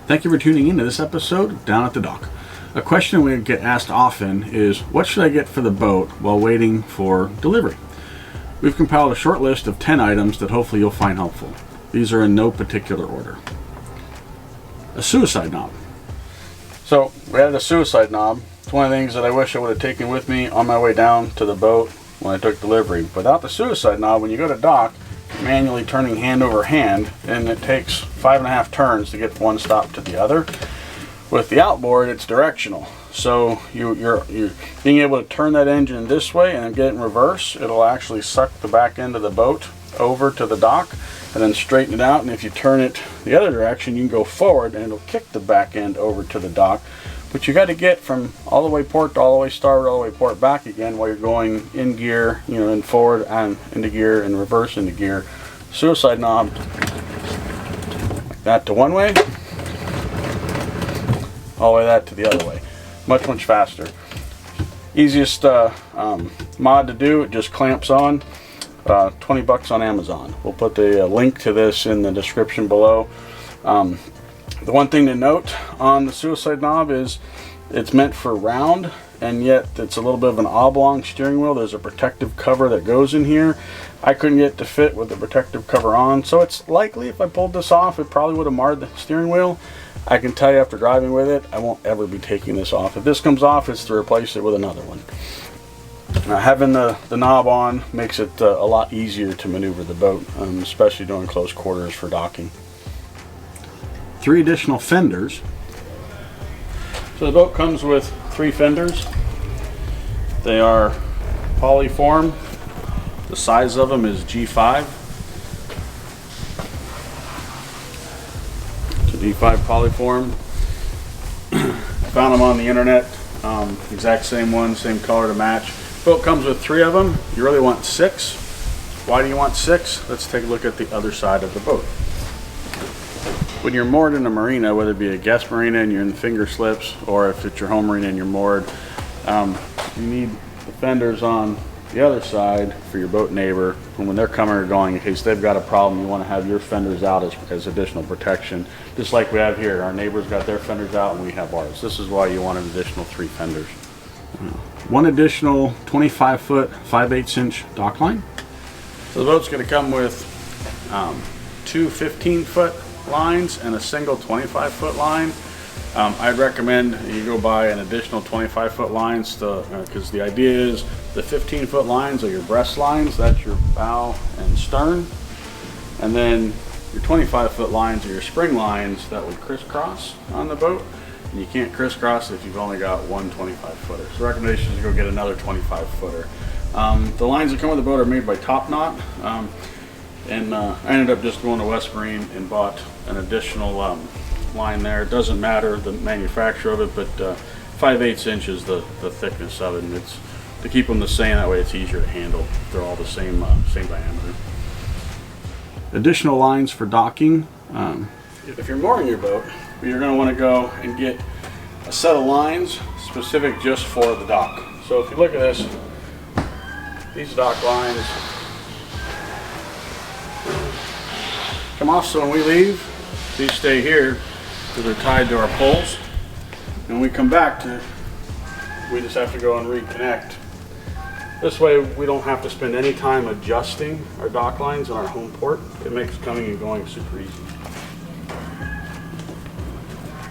Thank you for tuning in to this episode Down at the Dock. A question we get asked often is, what should I get for the boat while waiting for delivery? We've compiled a short list of 10 items that hopefully you'll find helpful. These are in no particular order. A suicide knob. So we added a suicide knob. It's one of the things that I wish I would have taken with me on my way down to the boat when I took delivery. Without the suicide knob, when you go to dock, you're manually turning hand over hand, and it takes 5.5 turns to get from one stop to the other. With the outboard, it's directional. So you're being able to turn that engine this way and get it in reverse. It'll actually suck the back end of the boat over to the dock and then straighten it out. And if you turn it the other direction, you can go forward and it'll kick the back end over to the dock. But you got to get from all the way port to all the way starboard, all the way port back again while you're going in gear, in forward and into gear and reverse into gear. Suicide knob, like that to one way, all the way that to the other way. Much faster. Easiest mod to do, it just clamps on. 20 bucks on Amazon. We'll put the link to this in the description below. The one thing to note on the suicide knob is it's meant for round, and yet it's a little bit of an oblong steering wheel. There's a protective cover that goes in here. I couldn't get it to fit with the protective cover on, so it's likely if I pulled this off, it probably would have marred the steering wheel. I can tell you after driving with it, I won't ever be taking this off. If this comes off, it's to replace it with another one. Now, having the knob on makes it a lot easier to maneuver the boat, especially during close quarters for docking. 3 additional fenders. So the boat comes with 3 fenders. They are polyform. The size of them is G5. It's a G5 polyform. Found them on the internet. Exact same one, same color to match. Boat comes with 3 of them. You really want 6. Why do you want 6? Let's take a look at the other side of the boat. When you're moored in a marina, whether it be a guest marina and you're in finger slips, or if it's your home marina and you're moored, you need the fenders on the other side for your boat neighbor. And when they're coming or going, in case they've got a problem, you want to have your fenders out as additional protection. Just like we have here. Our neighbors got their fenders out and we have ours. This is why you want an additional 3 fenders. 1 additional 25-foot 5/8" dock line. So the boat's going to come with 2 15-foot lines and a single 25-foot line. I'd recommend you go buy an additional 25-foot lines because the idea is the 15-foot lines are your breast lines, that's your bow and stern, and then your 25-foot lines are your spring lines that would crisscross on the boat. And you can't crisscross if you've only got one 25-footer. So the recommendation is to go get another 25-footer. The lines that come with the boat are made by Top Knot. And I ended up just going to West Marine and bought an additional line there. It doesn't matter the manufacturer of it, but 5/8" is the thickness of it, and it's to keep them the same. That way it's easier to handle. They're all the same diameter. Additional lines for docking. If you're mooring your boat, you're going to want to go and get a set of lines specific just for the dock. So if you look at this, these dock lines come off, so when we leave, these stay here because they're tied to our poles. And when we come back we just have to go and reconnect. This way we don't have to spend any time adjusting our dock lines on our home port. It makes coming and going super easy.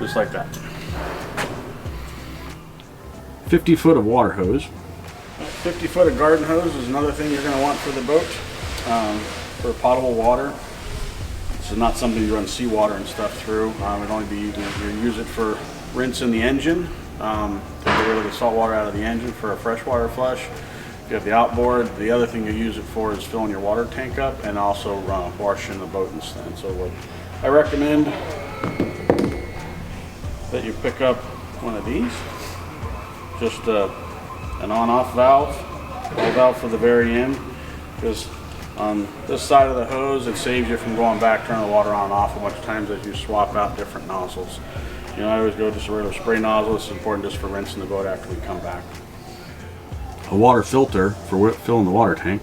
Just like that. 50 foot of water hose. 50 foot of garden hose is another thing you're going to want for the boat. For potable water. It's not something you run seawater and stuff through. It'd only be you use it for rinsing the engine, to get rid of the salt water out of the engine for a freshwater flush. If you have the outboard, the other thing you use it for is filling your water tank up and also washing the boat instead. So what I recommend that you pick up one of these, just an on-off valve, a valve for the very end, because on this side of the hose it saves you from going back, turning the water on and off a bunch of times as you swap out different nozzles. I always go just a regular spray nozzle. It's important just for rinsing the boat after we come back. A water filter for filling the water tank.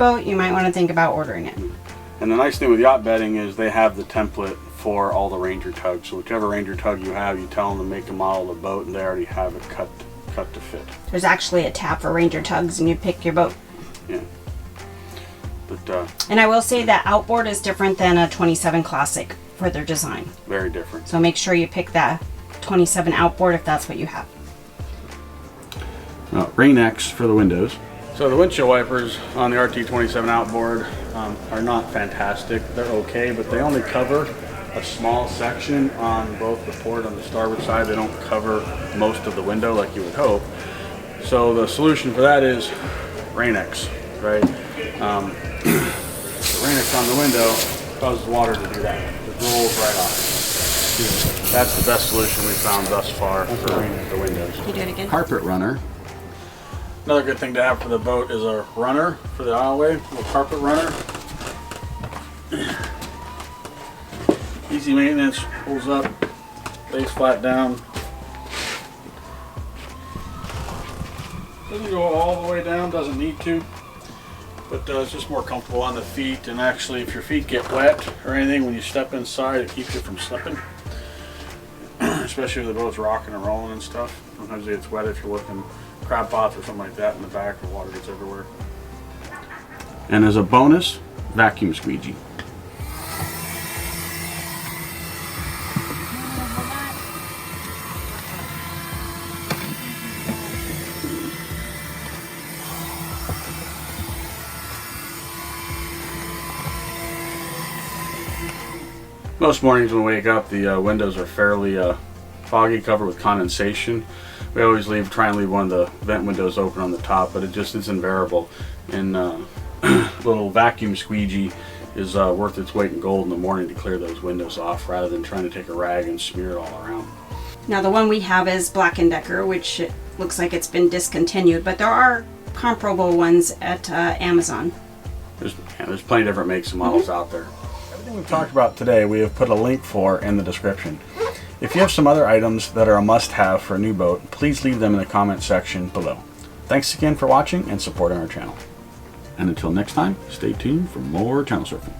boat, you might want to think about ordering it. And the nice thing with yacht bedding is they have the template for all the Ranger tugs. So whichever Ranger tug you have, you tell them to make a model of the boat, and they already have it cut to fit. There's actually a tab for Ranger tugs, and you pick your boat. Yeah. But and I will say that outboard is different than a 27 Classic for their design. very different. So make sure you pick that 27 outboard if that's what you have. RainX for the windows. So the windshield wipers on the RT27 outboard, are not fantastic. They're okay, but they only cover a small section on both the port and the starboard side. They don't cover most of the window like you would hope. So the solution for that is RainX, right? The RainX on the window causes water to do that. It rolls right off. That's the best solution we've found thus far for the windows. Can you do it again? Carpet runner. Another good thing to have for the boat is a runner for the aisleway, a little carpet runner. Easy maintenance, pulls up, lays flat down. Doesn't go all the way down, doesn't need to, but it's just more comfortable on the feet. And actually, if your feet get wet or anything when you step inside, it keeps you from slipping. Especially if the boat's rocking and rolling and stuff. Sometimes it gets wet if you're working crab pots or something like that in the back, the water gets everywhere. And as a bonus, vacuum squeegee. Most mornings when we wake up, the windows are fairly foggy, covered with condensation. We always try and leave one of the vent windows open on the top, but it just is unbearable. And little vacuum squeegee is worth its weight in gold in the morning to clear those windows off, rather than trying to take a rag and smear it all around. Now the one we have is Black & Decker, which it looks like it's been discontinued, but there are comparable ones at Amazon. There's plenty of different makes and models out there. Everything we've talked about today, we have put a link for in the description. If you have some other items that are a must-have for a new boat, please leave them in the comment section below. Thanks again for watching and supporting our channel. And until next time, stay tuned for more channel surfing.